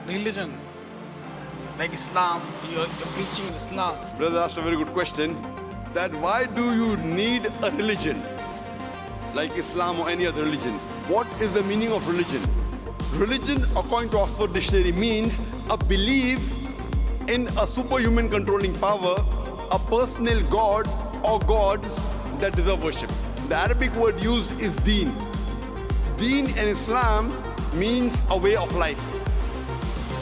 religion, like Islam, you're preaching Islam. Brother asked a very good question, that why do you need a religion like Islam or any other religion? What is the meaning of religion? Religion, according to Oxford Dictionary, means a belief in a superhuman controlling power, a personal god or gods that deserve worship. The Arabic word used is deen. Deen in Islam means a way of life.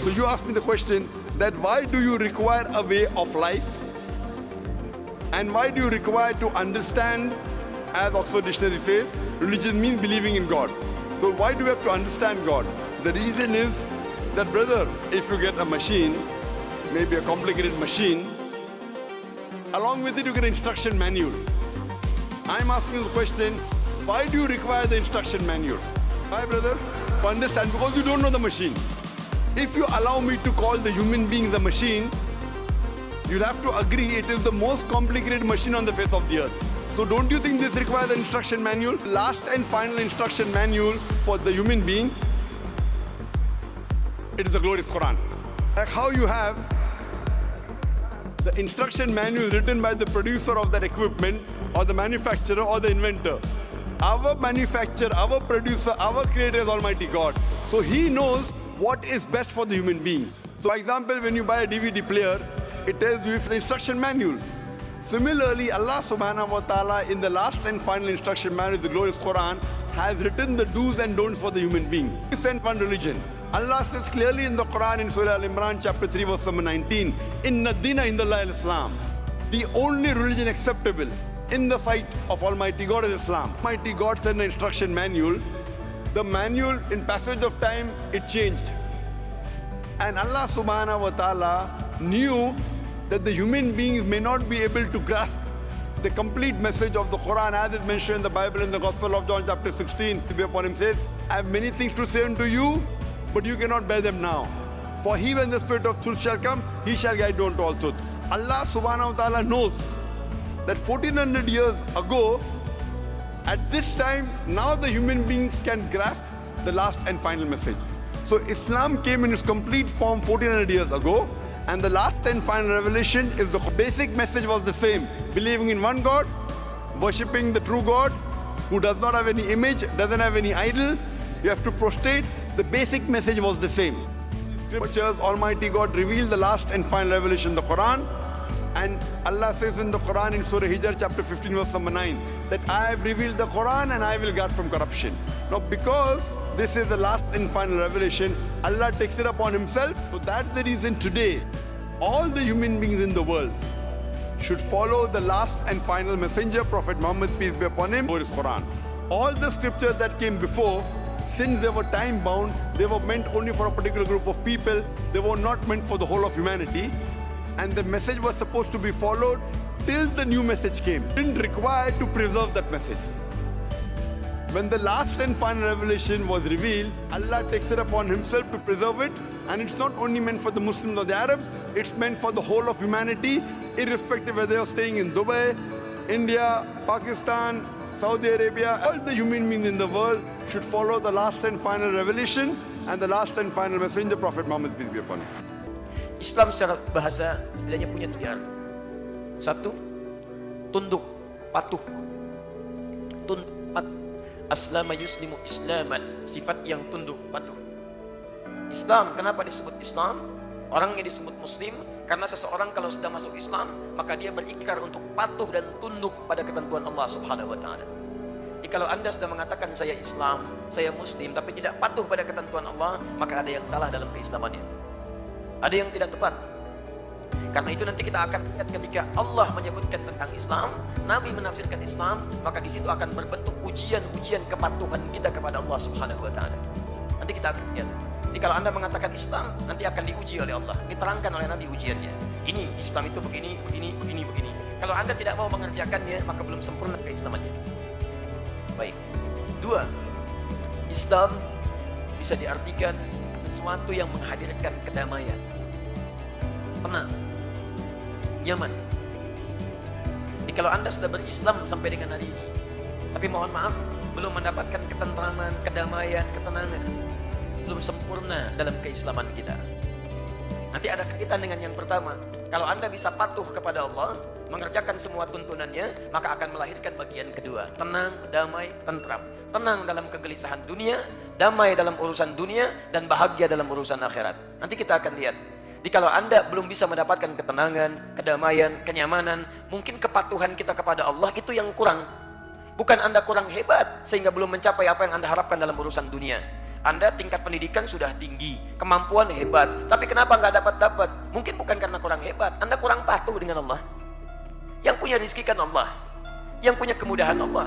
So you ask me the question that why do you require a way of life? And why do you require to understand, as Oxford Dictionary says, religion means believing in God. So why do we have to understand God? The reason is that, brother, if you get a machine, maybe a complicated machine, along with it you get an instruction manual. I'm asking the question, why do you require the instruction manual? Why, brother? To understand, because you don't know the machine. If you allow me to call the human being the machine, you'll have to agree it is the most complicated machine on the face of the earth. So don't you think this requires an instruction manual? Last and final instruction manual for the human being, it is the glorious Quran. Like how you have the instruction manual written by the producer of that equipment, or the manufacturer, or the inventor. Our manufacturer, our producer, our creator is Almighty God. So He knows what is best for the human being. So for example, when you buy a DVD player, it tells you the instruction manual. Similarly, Allah subhanahu wa ta'ala in the last and final instruction manual, the glorious Quran, has written the do's and don'ts for the human being. He sent one religion. Allah says clearly in the Quran in Surah Al-Imran chapter 3 verse number 19, Inna dina indallahi al-Islam. The only religion acceptable in the sight of Almighty God is Islam. Almighty God sent an instruction manual. The manual, in passage of time, it changed. And Allah subhanahu wa ta'ala knew that the human beings may not be able to grasp the complete message of the Quran as is mentioned in the Bible in the Gospel of John chapter 16. To be upon Him says, I have many things to say unto you, but you cannot bear them now. For He, when the Spirit of truth shall come, He shall guide you unto all truth. Allah subhanahu wa ta'ala knows that 1400 years ago, at this time, now the human beings can grasp the last and final message. So Islam came in its complete form 1400 years ago, and the last and final revelation is the basic message was the same. Believing in one God, worshipping the true God, who does not have any image, doesn't have any idol. You have to prostrate. The basic message was the same. Scriptures, Almighty God revealed the last and final revelation, the Quran. And Allah says in the Quran in Surah Hijr chapter 15 verse number 9, that I have revealed the Quran and I will guard from corruption. Now because this is the last and final revelation, Allah takes it upon Himself. So that's the reason today, all the human beings in the world should follow the last and final messenger, Prophet Muhammad, peace be upon him, or his Quran. All the scriptures that came before, since they were time bound, they were meant only for a particular group of people. They were not meant for the whole of humanity. And the message was supposed to be followed till the new message came. It didn't require to preserve that message. When the last and final revelation was revealed, Allah takes it upon Himself to preserve it. And it's not only meant for the Muslims or the Arabs, it's meant for the whole of humanity, irrespective whether you're staying in Dubai, India, Pakistan, Saudi Arabia. All the human beings in the world should follow the last and final revelation and the last and final messenger, Prophet Muhammad, peace be upon him. Islam secara bahasa setidaknya punya 3 arti. 1, tunduk, patuh. Tunduk, patuh. Aslama yuslimu islaman, sifat yang tunduk, patuh. Islam, kenapa disebut Islam? Orangnya disebut Muslim karena seseorang kalau sudah masuk Islam, maka dia berikrar untuk patuh dan tunduk pada ketentuan Allah Subhanahu wa Ta'ala. Jadi kalau Anda sudah mengatakan saya Islam, saya Muslim, tapi tidak patuh pada ketentuan Allah, maka ada yang salah dalam keislamannya. Ada yang tidak tepat. Karena itu nanti kita akan lihat ketika Allah menyebutkan tentang Islam, Nabi menafsirkan Islam, maka di situ akan berbentuk ujian-ujian kepatuhan kita kepada Allah Subhanahu wa Ta'ala. Nanti kita akan lihat. Jadi kalau Anda mengatakan Islam, nanti akan diuji oleh Allah, diterangkan oleh Nabi ujiannya. Ini Islam itu begini, begini, begini, begini. Kalau Anda tidak mau mengerjakannya, maka belum sempurna keislamannya. Baik. 2. Islam bisa diartikan sesuatu yang menghadirkan kedamaian, tenang, nyaman. Jadi kalau Anda sudah berislam sampai dengan hari ini, tapi mohon maaf belum mendapatkan ketentraman, kedamaian, ketenangan, belum sempurna dalam keislaman kita. Nanti ada kaitan dengan yang pertama. Kalau Anda bisa patuh kepada Allah, mengerjakan semua tuntunannya, maka akan melahirkan bagian kedua. Tenang, damai, tentram. Tenang dalam kegelisahan dunia, damai dalam urusan dunia, dan bahagia dalam urusan akhirat. Nanti kita akan lihat. Jadi kalau Anda belum bisa mendapatkan ketenangan, kedamaian, kenyamanan, mungkin kepatuhan kita kepada Allah itu yang kurang. Bukan Anda kurang hebat sehingga belum mencapai apa yang Anda harapkan dalam urusan dunia. Anda tingkat pendidikan sudah tinggi, kemampuan hebat, tapi kenapa nggak dapat? Mungkin bukan karena kurang hebat, Anda kurang patuh dengan Allah. Yang punya rizki kan Allah, yang punya kemudahan Allah,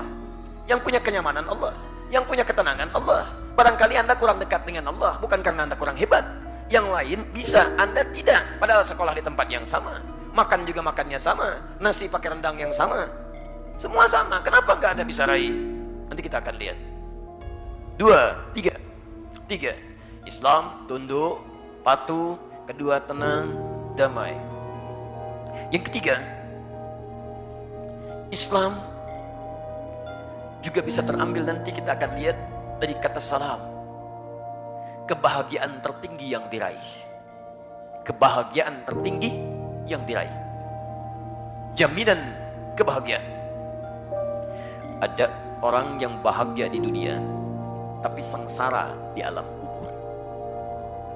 yang punya kenyamanan Allah, yang punya ketenangan Allah. Barangkali Anda kurang dekat dengan Allah, bukan karena Anda kurang hebat. Yang lain bisa, Anda tidak. Padahal sekolah di tempat yang sama, makan juga makannya sama, nasi pakai rendang yang sama, semua sama. Kenapa nggak Anda bisa raih? Nanti kita akan lihat. 2, 3. Islam, tunduk, patuh. Kedua, tenang, damai. Yang ketiga, Islam juga bisa terambil, nanti kita akan lihat, dari kata salam. Kebahagiaan tertinggi yang diraih. Kebahagiaan tertinggi yang diraih. Jaminan kebahagiaan. Ada orang yang bahagia di dunia, tapi sengsara di alam kubur.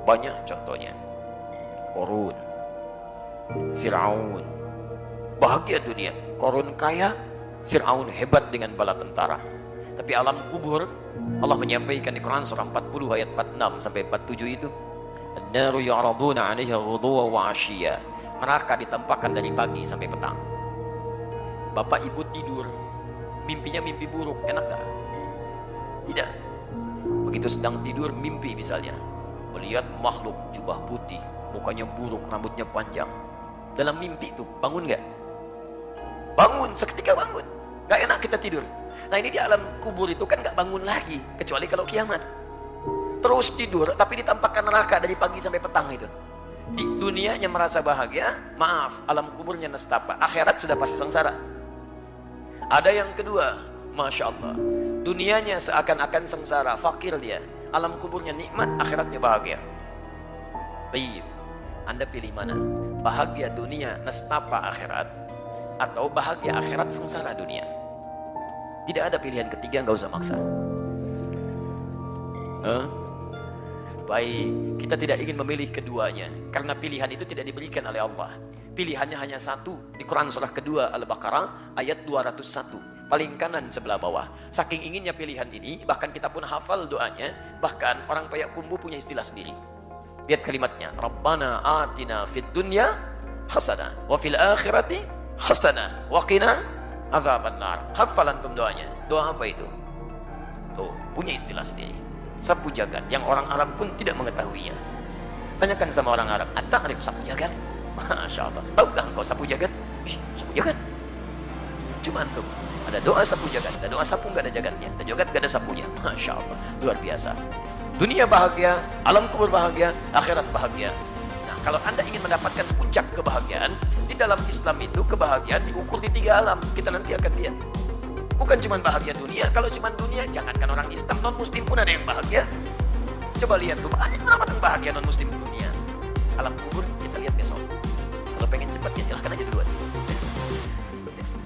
Banyak contohnya. Korun, Fir'aun, bahagia dunia. Korun kaya, Fir'aun hebat dengan bala tentara. Tapi alam kubur, Allah menyampaikan di Quran surah 40 ayat 46 sampai 47 itu, an-naru yu'raduna 'alaiha ghuduwwan wa 'ashiyya. Neraka ditampakkan dari pagi sampai petang. Bapak ibu tidur, mimpinya mimpi buruk, enak gak? Tidak. Begitu sedang tidur, mimpi misalnya melihat makhluk jubah putih, mukanya buruk, rambutnya panjang. Dalam mimpi itu, bangun gak? Bangun, seketika bangun. Gak enak kita tidur. Nah ini di alam kubur itu kan gak bangun lagi, kecuali kalau kiamat. Terus tidur, tapi ditampakkan neraka dari pagi sampai petang itu. Di dunianya merasa bahagia, maaf, alam kuburnya nestapa. Akhirat sudah pasti sengsara. Ada yang kedua, Masya Allah, dunianya seakan-akan sengsara, fakir dia. Alam kuburnya nikmat, akhiratnya bahagia. Baik, Anda pilih mana? Bahagia dunia, nestapa akhirat, atau bahagia akhirat, sengsara dunia? Tidak ada pilihan ketiga, nggak usah maksa. Baik, kita tidak ingin memilih keduanya, karena pilihan itu tidak diberikan oleh Allah. Pilihannya hanya satu, di Quran surah kedua Al-Baqarah ayat 201, paling kanan sebelah bawah. Saking inginnya pilihan ini, bahkan kita pun hafal doanya. Bahkan orang Payakumbuh punya istilah sendiri. Lihat kalimatnya, Rabbana atina fid dunya hasanah wa fil akhirati hasanah wa qina adzabannar. Hafal antum doanya. Doa apa itu? Tuh, punya istilah sendiri. Sapu jagat yang orang Arab pun tidak mengetahuinya. Tanyakan sama orang Arab, "At-ta'rif sapu jagat?" Masya Allah. Tahukah engkau sapu jagat? Sapu jagat. Cuma antum. Ada doa sapu jagat, ada doa sapu nggak ada jagatnya, ada jagat nggak ada sapunya. Masya Allah, luar biasa. Dunia bahagia, alam kubur bahagia, akhirat bahagia. Nah, kalau Anda ingin mendapatkan puncak kebahagiaan, di dalam Islam itu kebahagiaan diukur di 3 alam. Kita nanti akan lihat. Bukan cuma bahagia dunia. Kalau cuma dunia, jangankan orang Islam, non Muslim pun ada yang bahagia. Coba lihat tuh, ada yang bahagia non Muslim dunia. Alam kubur kita lihat besok. Kalau pengen cepat ya silahkan aja duluan.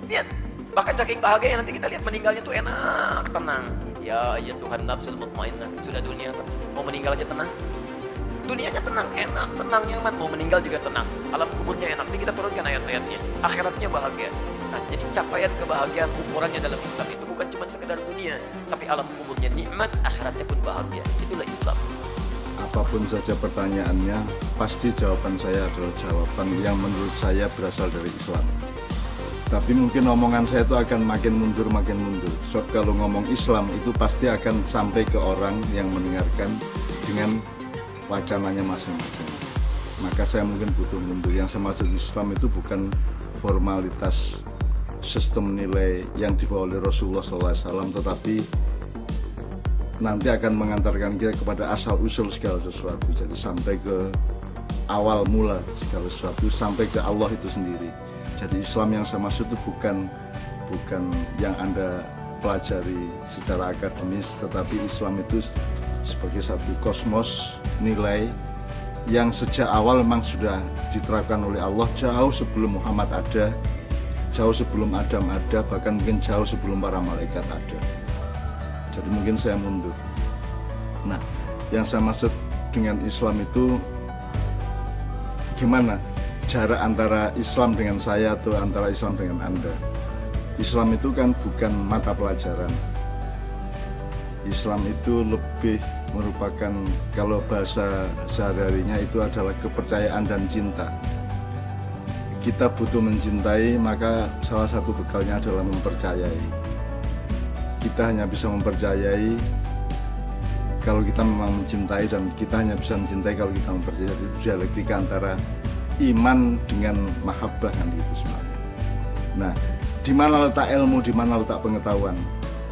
Lihat. Bahkan saking bahagia nanti kita lihat meninggalnya tuh enak, tenang. Ya Tuhan nafsul mutmainnah. Sudah dunia mau meninggal aja tenang. Dunianya tenang, enak, tenang, nyaman. Mau meninggal juga tenang. Alam kuburnya enak. Nanti kita turunkan ayat-ayatnya. Akhiratnya bahagia. Nah, jadi capaian kebahagiaan ukurannya dalam Islam itu bukan cuma sekedar dunia, tapi alam kuburnya nikmat, akhiratnya pun bahagia. Itulah Islam. Apapun saja pertanyaannya, pasti jawaban saya adalah jawaban yang menurut saya berasal dari Islam. Tapi mungkin omongan saya itu akan makin mundur. So, kalau ngomong Islam itu pasti akan sampai ke orang yang mendengarkan dengan wacananya masing-masing. Maka saya mungkin butuh mundur. Yang saya maksud Islam itu bukan formalitas sistem nilai yang dibawa oleh Rasulullah SAW, tetapi nanti akan mengantarkan kita kepada asal-usul segala sesuatu. Jadi sampai ke awal mula segala sesuatu, sampai ke Allah itu sendiri. Jadi Islam yang saya maksud itu bukan yang Anda pelajari secara akademis, tetapi Islam itu sebagai satu kosmos nilai yang sejak awal memang sudah diterapkan oleh Allah jauh sebelum Muhammad ada, jauh sebelum Adam ada, bahkan mungkin jauh sebelum para malaikat ada. Jadi mungkin saya mundur. Nah, yang saya maksud dengan Islam itu gimana jarak antara Islam dengan saya atau antara Islam dengan Anda. Islam itu kan bukan mata pelajaran. Islam itu lebih merupakan, kalau bahasa sehari-harinya itu adalah kepercayaan dan cinta. Kita butuh mencintai, maka salah satu bekalnya adalah mempercayai. Kita hanya bisa mempercayai kalau kita memang mencintai, dan kita hanya bisa mencintai kalau kita mempercayai. Itu dialektika antara iman dengan mahabbah kan gitu sebenarnya. Nah, di mana letak ilmu, di mana letak pengetahuan?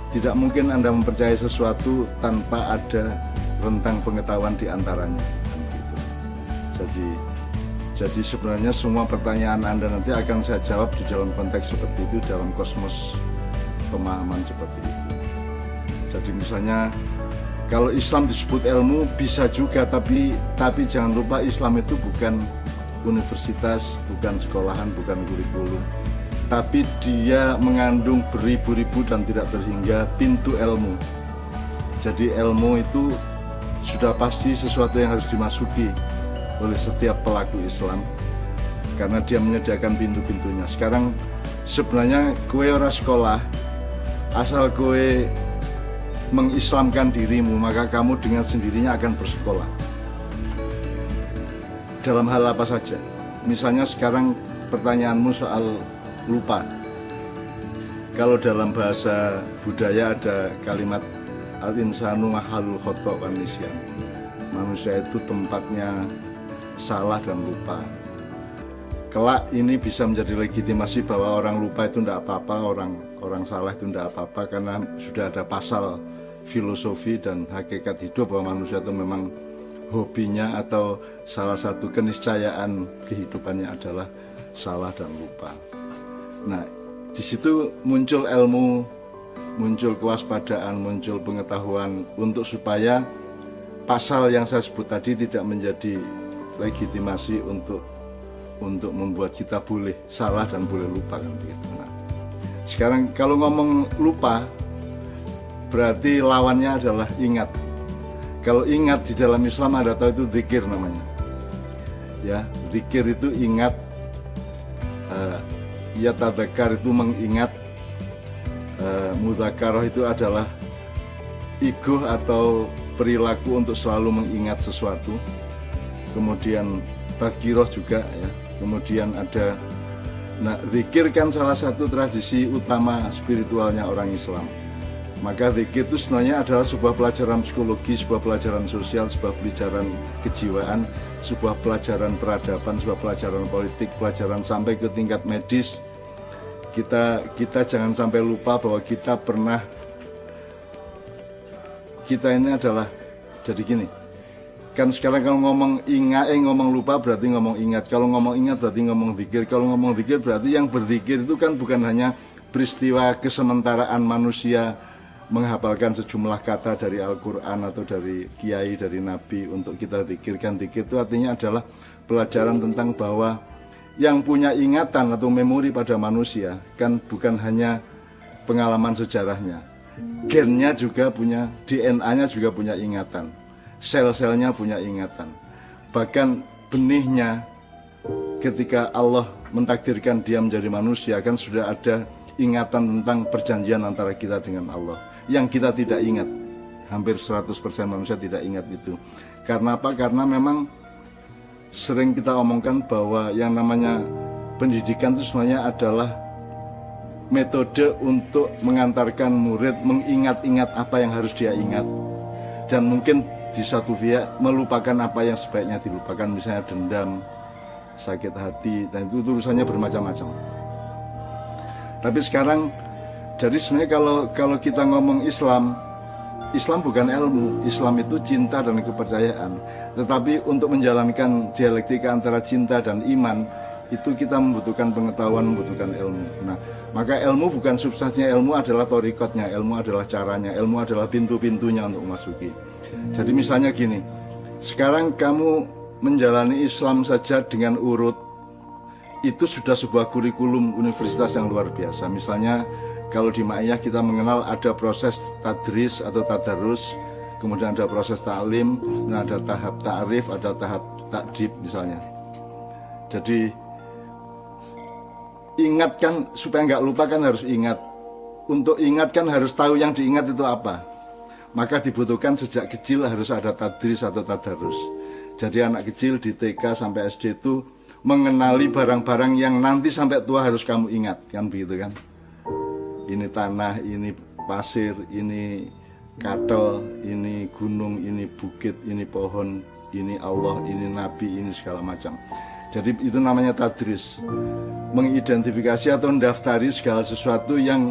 Tidak mungkin Anda mempercayai sesuatu tanpa ada rentang pengetahuan di antaranya. Gitu. Jadi sebenarnya semua pertanyaan Anda nanti akan saya jawab di dalam konteks seperti itu, dalam kosmos pemahaman seperti itu. Jadi misalnya kalau Islam disebut ilmu bisa juga, tapi jangan lupa Islam itu bukan universitas, bukan sekolahan, bukan kurikulum. Tapi dia mengandung beribu-ribu dan tidak terhingga pintu ilmu. Jadi ilmu itu sudah pasti sesuatu yang harus dimasuki oleh setiap pelaku Islam, karena dia menyediakan pintu-pintunya. Sekarang sebenarnya kowe ora sekolah, asal kowe mengislamkan dirimu, maka kamu dengan sendirinya akan bersekolah. Dalam hal apa saja. Misalnya sekarang pertanyaanmu soal lupa. Kalau dalam bahasa budaya ada kalimat al-insanu mahalul khoto' wa nisyan. Manusia itu tempatnya salah dan lupa. Kelak ini bisa menjadi legitimasi bahwa orang lupa itu tidak apa-apa, orang salah itu tidak apa-apa, karena sudah ada pasal filosofi dan hakikat hidup bahwa manusia itu memang hobinya atau salah satu keniscayaan kehidupannya adalah salah dan lupa. Nah, di situ muncul ilmu, muncul kewaspadaan, muncul pengetahuan untuk supaya pasal yang saya sebut tadi tidak menjadi legitimasi untuk membuat kita boleh salah dan boleh lupa kan begitu. Nah, sekarang kalau ngomong lupa berarti lawannya adalah ingat. Kalau ingat di dalam Islam ada tahu itu zikir namanya. Ya, zikir itu ingat. Ya tadzakar itu mengingat, mudzakarah itu adalah ego atau perilaku untuk selalu mengingat sesuatu. Kemudian tadzkirah juga ya. Kemudian ada, nah zikir kan salah satu tradisi utama spiritualnya orang Islam. Maka zikir itu sebenarnya adalah sebuah pelajaran psikologi, sebuah pelajaran sosial, sebuah pelajaran kejiwaan, sebuah pelajaran peradaban, sebuah pelajaran politik, pelajaran sampai ke tingkat medis. Kita jangan sampai lupa bahwa kita ini adalah, jadi gini, kan sekarang kalau ngomong ngomong lupa berarti ngomong ingat, kalau ngomong ingat berarti ngomong zikir, kalau ngomong zikir berarti yang berzikir itu kan bukan hanya peristiwa kesementaraan manusia menghafalkan sejumlah kata dari Al-Quran atau dari kiai, dari Nabi untuk kita zikirkan. Zikir itu artinya adalah pelajaran tentang bahwa yang punya ingatan atau memori pada manusia kan bukan hanya pengalaman sejarahnya, gennya juga punya, DNA-nya juga punya ingatan, sel-selnya punya ingatan, bahkan benihnya ketika Allah mentakdirkan dia menjadi manusia kan sudah ada ingatan tentang perjanjian antara kita dengan Allah yang kita tidak ingat. Hampir 100% manusia tidak ingat itu. Karena apa? Karena memang sering kita omongkan bahwa yang namanya pendidikan itu sebenarnya adalah metode untuk mengantarkan murid mengingat-ingat apa yang harus dia ingat, dan mungkin di satu pihak melupakan apa yang sebaiknya dilupakan, misalnya dendam, sakit hati, dan itu urusannya bermacam-macam. Tapi sekarang, jadi sebenarnya kalau kita ngomong Islam bukan ilmu, Islam itu cinta dan kepercayaan. Tetapi untuk menjalankan dialektika antara cinta dan iman, itu kita membutuhkan pengetahuan, membutuhkan ilmu. Nah, maka ilmu bukan substansinya, ilmu adalah thariqatnya, ilmu adalah caranya, ilmu adalah pintu-pintunya untuk memasuki. Jadi misalnya gini, sekarang kamu menjalani Islam saja dengan urut, itu sudah sebuah kurikulum universitas yang luar biasa. Misalnya kalau di Ma'iyah kita mengenal ada proses tadris atau tadarus, kemudian ada proses ta'lim, dan ada tahap ta'rif, ada tahap takdib misalnya. Jadi ingatkan, supaya nggak lupa kan harus ingat. Untuk ingat kan harus tahu yang diingat itu apa. Maka dibutuhkan sejak kecil harus ada tadris atau tadarus. Jadi anak kecil di TK sampai SD itu mengenali barang-barang yang nanti sampai tua harus kamu ingat, kan begitu kan. Ini tanah, ini pasir, ini katel, ini gunung, ini bukit, ini pohon, ini Allah, ini Nabi, ini segala macam. Jadi itu namanya tadris, mengidentifikasi atau mendaftari segala sesuatu yang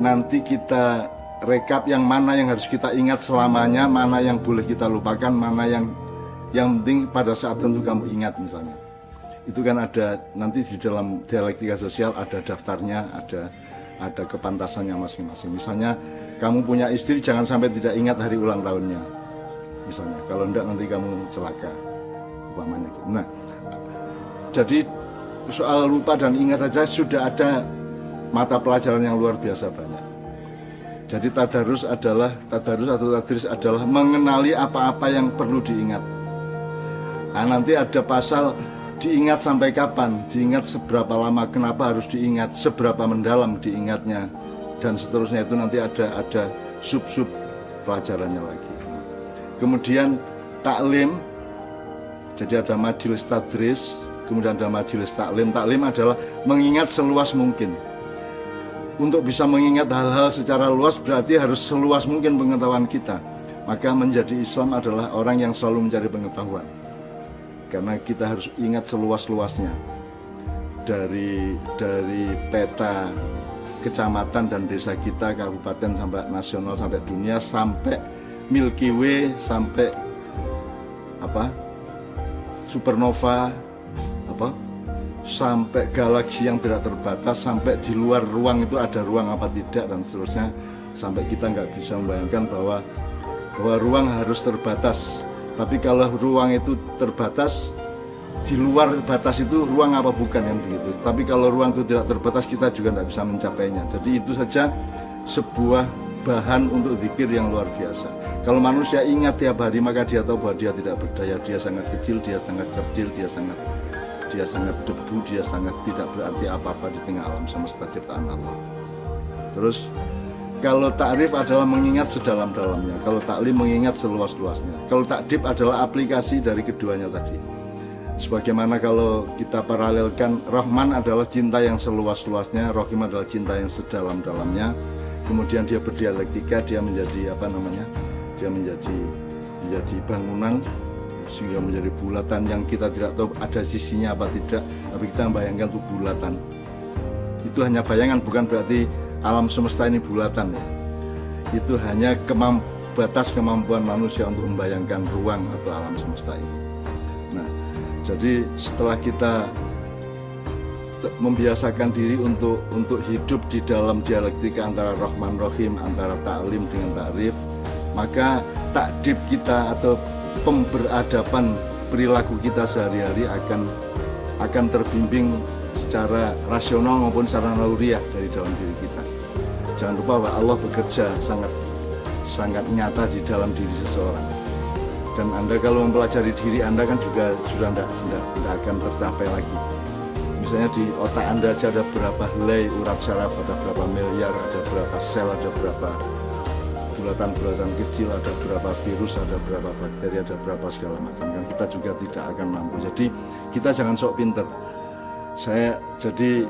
nanti kita rekap, yang mana yang harus kita ingat selamanya, mana yang boleh kita lupakan, mana yang penting pada saat tertentu kamu ingat misalnya. Itu kan ada nanti di dalam dialektika sosial ada daftarnya, ada kepantasannya masing-masing. Misalnya kamu punya istri, jangan sampai tidak ingat hari ulang tahunnya. Misalnya, kalau enggak nanti kamu celaka. Umpamanya. Nah, jadi soal lupa dan ingat saja sudah ada mata pelajaran yang luar biasa banyak. Jadi tadarus atau tadris adalah mengenali apa-apa yang perlu diingat. Nah, nanti ada pasal diingat sampai kapan, diingat seberapa lama, kenapa harus diingat, seberapa mendalam diingatnya, dan seterusnya. Itu nanti ada sub-sub pelajarannya lagi. Kemudian taklim, jadi ada majelis tadris, kemudian ada majelis taklim. Taklim adalah mengingat seluas mungkin. Untuk bisa mengingat hal-hal secara luas berarti harus seluas mungkin pengetahuan kita. Maka menjadi Islam adalah orang yang selalu mencari pengetahuan. Karena kita harus ingat seluas-luasnya. Dari peta kecamatan dan desa kita, kabupaten sampai nasional, sampai dunia, sampai Milky Way, sampai supernova, sampai galaksi yang tidak terbatas, sampai di luar ruang itu ada ruang apa tidak, dan seterusnya, sampai kita nggak bisa membayangkan bahwa ruang harus terbatas. Tapi kalau ruang itu terbatas, di luar batas itu ruang apa bukan, yang begitu. Tapi kalau ruang itu tidak terbatas, kita juga tidak bisa mencapainya. Jadi itu saja sebuah bahan untuk zikir yang luar biasa. Kalau manusia ingat tiap hari, maka dia tahu bahwa dia tidak berdaya, dia sangat kecil, dia sangat kerdil, dia sangat debu, dia sangat tidak berarti apa-apa di tengah alam semesta ciptaan Allah. Terus kalau takrif adalah mengingat sedalam-dalamnya, kalau taklim mengingat seluas-luasnya, kalau takdib adalah aplikasi dari keduanya tadi. Sebagaimana kalau kita paralelkan, Rahman adalah cinta yang seluas-luasnya, Rahim adalah cinta yang sedalam-dalamnya. Kemudian dia berdialektika, dia menjadi dia menjadi bangunan, sehingga menjadi bulatan yang kita tidak tahu ada sisinya apa tidak, tapi kita membayangkan itu bulatan. Itu hanya bayangan, bukan berarti alam semesta ini bulatan ya. Itu hanya batas kemampuan manusia untuk membayangkan ruang atau alam semesta ini. Nah, jadi setelah kita membiasakan diri untuk hidup di dalam dialektika antara Rahman Rahim, antara taklim dengan takrif, maka takdib kita atau pemberadaban perilaku kita sehari-hari akan terbimbing secara rasional maupun secara naluriah dari dalam diri kita. Jangan lupa bahwa Allah bekerja sangat nyata di dalam diri seseorang. Dan Anda kalau mempelajari diri Anda kan juga sudah tidak akan tercapai lagi. Misalnya di otak Anda aja ada berapa helai urat syaraf, ada berapa miliar, ada berapa sel, ada berapa bulatan-bulatan kecil, ada berapa virus, ada berapa bakteri, ada berapa segala macam. Kan kita juga tidak akan mampu. Jadi kita jangan sok pinter. Jadi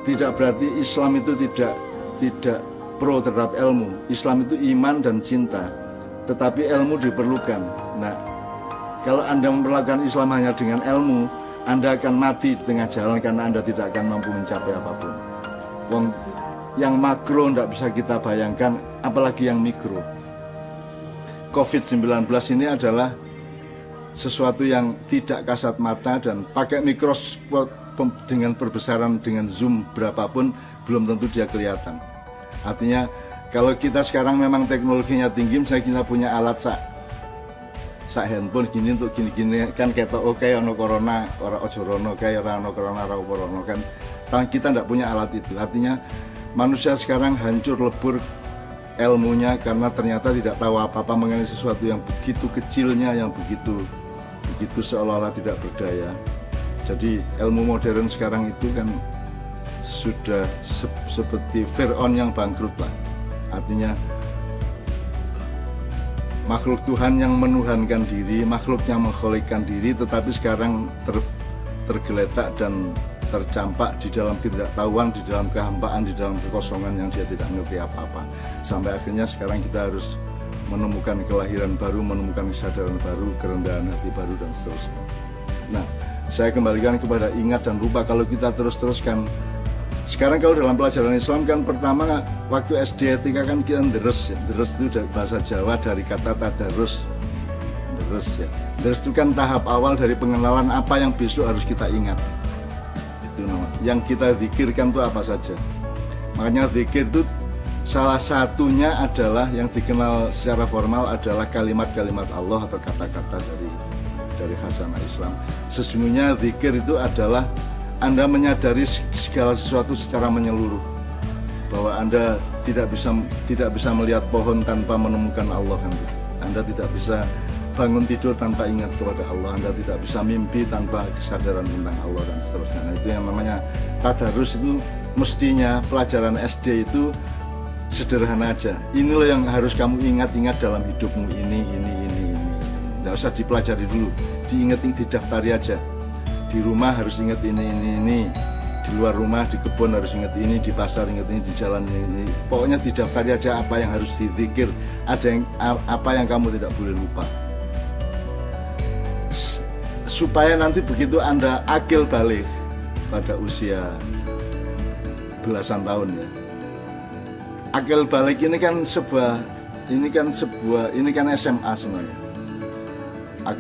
tidak berarti Islam itu tidak pro terhadap ilmu. Islam itu iman dan cinta, tetapi ilmu diperlukan. Nah, kalau Anda memperlakukan Islam hanya dengan ilmu, Anda akan mati di tengah jalan karena Anda tidak akan mampu mencapai apapun. Yang makro tidak bisa kita bayangkan, apalagi yang mikro. COVID-19 ini adalah sesuatu yang tidak kasat mata, dan pakai mikroskop dengan perbesaran dengan zoom berapapun belum tentu dia kelihatan. Artinya Kalau kita sekarang memang teknologinya tinggi, misalnya kita punya alat sak handphone gini untuk gini-gini kan ketok oke ono corona, ora ojo rono kayak ora ono corona ora corona kan. Kita tidak punya alat itu. Artinya manusia sekarang hancur lebur ilmunya karena ternyata tidak tahu apa-apa mengenai sesuatu yang begitu kecilnya, yang begitu seolah-olah tidak berdaya. Jadi ilmu modern sekarang itu kan sudah seperti Fir'aun yang bangkrut lah. Artinya makhluk Tuhan yang menuhankan diri, makhluk yang mengkholikkan diri, tetapi sekarang tergeletak dan tercampak di dalam ketidaktahuan, di dalam kehampaan, di dalam kekosongan yang dia tidak ngerti apa-apa. Sampai akhirnya sekarang kita harus menemukan kelahiran baru, menemukan kesadaran baru, kerendahan hati baru, dan seterusnya. Nah, saya kembalikan kepada ingat dan lupa. Kalau kita terus-teruskan, sekarang kalau dalam pelajaran Islam kan pertama waktu SD etika kan kita deres, ya. Deres itu dari bahasa Jawa dari kata tadarus. Deres ya. Deres itu kan tahap awal dari pengenalan apa yang besok harus kita ingat. Itu nama. Yang kita zikirkan itu apa saja. Makanya zikir itu salah satunya adalah yang dikenal secara formal adalah kalimat-kalimat Allah atau kata-kata dari khasanah Islam. Sesungguhnya zikir itu adalah Anda menyadari segala sesuatu secara menyeluruh, bahwa Anda tidak bisa melihat pohon tanpa menemukan Allah. Anda tidak bisa bangun tidur tanpa ingat kepada Allah. Anda tidak bisa mimpi tanpa kesadaran tentang Allah, dan seterusnya. Nah, itu yang namanya tadarus. Itu mestinya pelajaran SD itu sederhana aja. Inilah yang harus kamu ingat-ingat dalam hidupmu, ini. Nggak usah dipelajari dulu, diingat, didaftari aja. Di rumah harus ingat ini. Di luar rumah, di kebun harus ingat ini, di pasar ingat ini, di jalan ini. Pokoknya didaftari aja apa yang harus dizikir, apa yang kamu tidak boleh lupa. Supaya nanti begitu Anda akil balik pada usia belasan tahun ya. Akil balik ini kan SMA sebenarnya.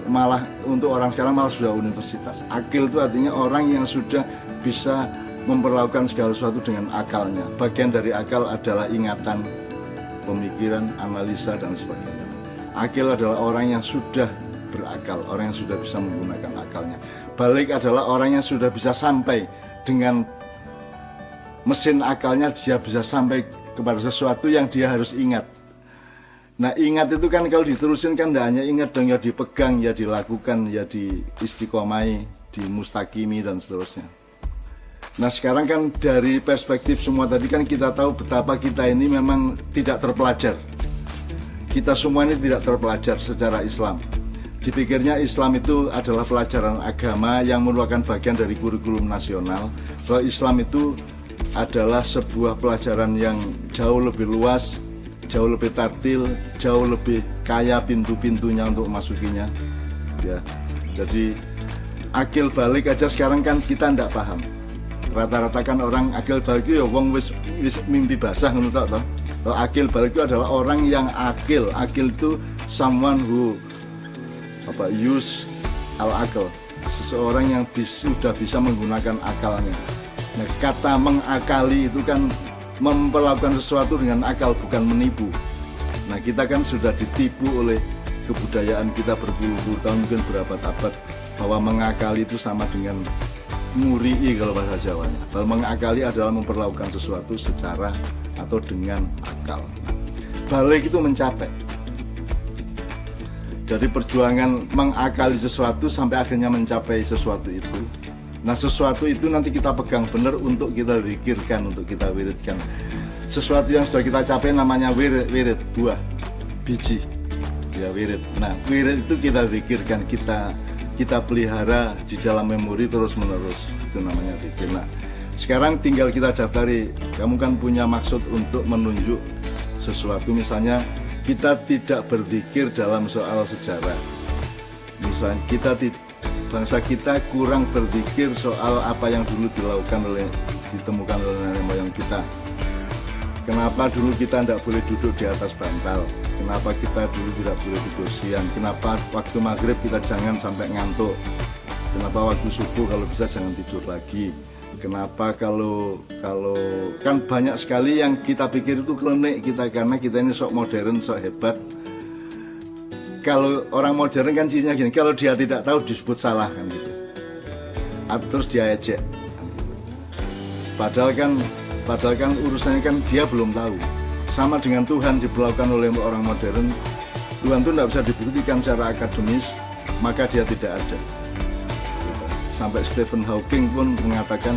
Malah untuk orang sekarang malah sudah universitas. Akil itu artinya orang yang sudah bisa memperlakukan segala sesuatu dengan akalnya. Bagian dari akal adalah ingatan, pemikiran, analisa, dan sebagainya. Akil adalah orang yang sudah berakal, orang yang sudah bisa menggunakan akalnya. Balik adalah orang yang sudah bisa sampai dengan mesin akalnya, dia bisa sampai kepada sesuatu yang dia harus ingat. Nah, ingat itu kan kalau diterusin kan tidak hanya ingat dong, ya dipegang, ya dilakukan, ya diistiqomai, dimustaqimi, dan seterusnya. Nah, sekarang kan dari perspektif semua tadi kan kita tahu betapa kita ini memang tidak terpelajar. Kita semua ini tidak terpelajar secara Islam. Dipikirnya Islam itu adalah pelajaran agama yang merupakan bagian dari kurikulum nasional. Bahwa Islam itu adalah sebuah pelajaran yang jauh lebih luas, jauh lebih tartil, jauh lebih kaya pintu-pintunya untuk memasukinya. Ya, jadi akil balik aja sekarang kan kita tidak paham. Rata-rata kan orang akil balik itu ya wong wis mimpi basah ngono tok toh. Akil balik itu adalah orang yang akil. Akil itu someone who use al-akal. Seseorang yang sudah bisa menggunakan akalnya. Nah, kata mengakali itu kan memperlakukan sesuatu dengan akal, bukan menipu. Nah, kita kan sudah ditipu oleh kebudayaan kita berpuluh-puluh tahun, mungkin berabad-abad, bahwa mengakali itu sama dengan nguri'i kalau bahasa Jawanya. Bahwa mengakali adalah memperlakukan sesuatu secara atau dengan akal. Balik itu mencapai. Jadi perjuangan mengakali sesuatu sampai akhirnya mencapai sesuatu itu. Nah, sesuatu itu nanti kita pegang benar untuk kita zikirkan, untuk kita wiridkan. Sesuatu yang sudah kita capai namanya wirid, buah, biji, ya wirid. Nah, wirid itu kita zikirkan, kita pelihara di dalam memori terus menerus. Itu namanya zikir. Nah, sekarang tinggal kita daftari. Kamu kan punya maksud untuk menunjuk sesuatu. Misalnya kita tidak berzikir dalam soal sejarah. Misalnya bangsa kita kurang berzikir soal apa yang dulu ditemukan oleh nenek moyang kita. Kenapa dulu kita tidak boleh duduk di atas bantal? Kenapa kita dulu tidak boleh tidur siang? Kenapa waktu maghrib kita jangan sampai ngantuk? Kenapa waktu subuh kalau bisa jangan tidur lagi? Kenapa kalau kan banyak sekali yang kita pikir itu klenik kita karena kita ini sok modern, sok hebat. Kalau orang modern kan cirinya gini, kalau dia tidak tahu disebut salah kan gitu. Terus dia ejek. Padahal kan urusannya kan dia belum tahu. Sama dengan Tuhan diperlakukan oleh orang modern. Tuhan itu tidak bisa dibuktikan secara akademis, maka dia tidak ada. Sampai Stephen Hawking pun mengatakan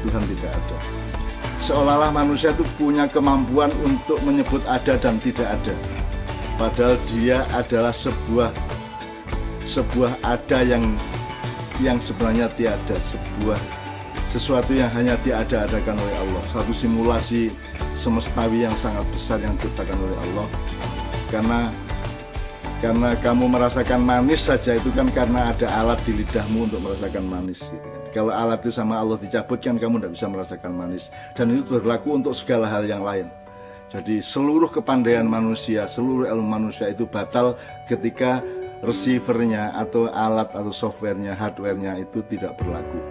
Tuhan tidak ada. Seolah-olah manusia itu punya kemampuan untuk menyebut ada dan tidak ada. Padahal dia adalah sebuah ada yang sebenarnya tiada, sesuatu yang hanya diada-adakan oleh Allah. Satu simulasi semestawi yang sangat besar yang diciptakan oleh Allah. Karena kamu merasakan manis saja itu kan karena ada alat di lidahmu untuk merasakan manis gitu kan. Kalau alat itu sama Allah dicabut kan kamu tidak bisa merasakan manis. Dan itu berlaku untuk segala hal yang lain. Jadi seluruh kepandaian manusia, seluruh ilmu manusia itu batal ketika receivernya atau alat atau softwarenya, hardwarenya itu tidak berlaku.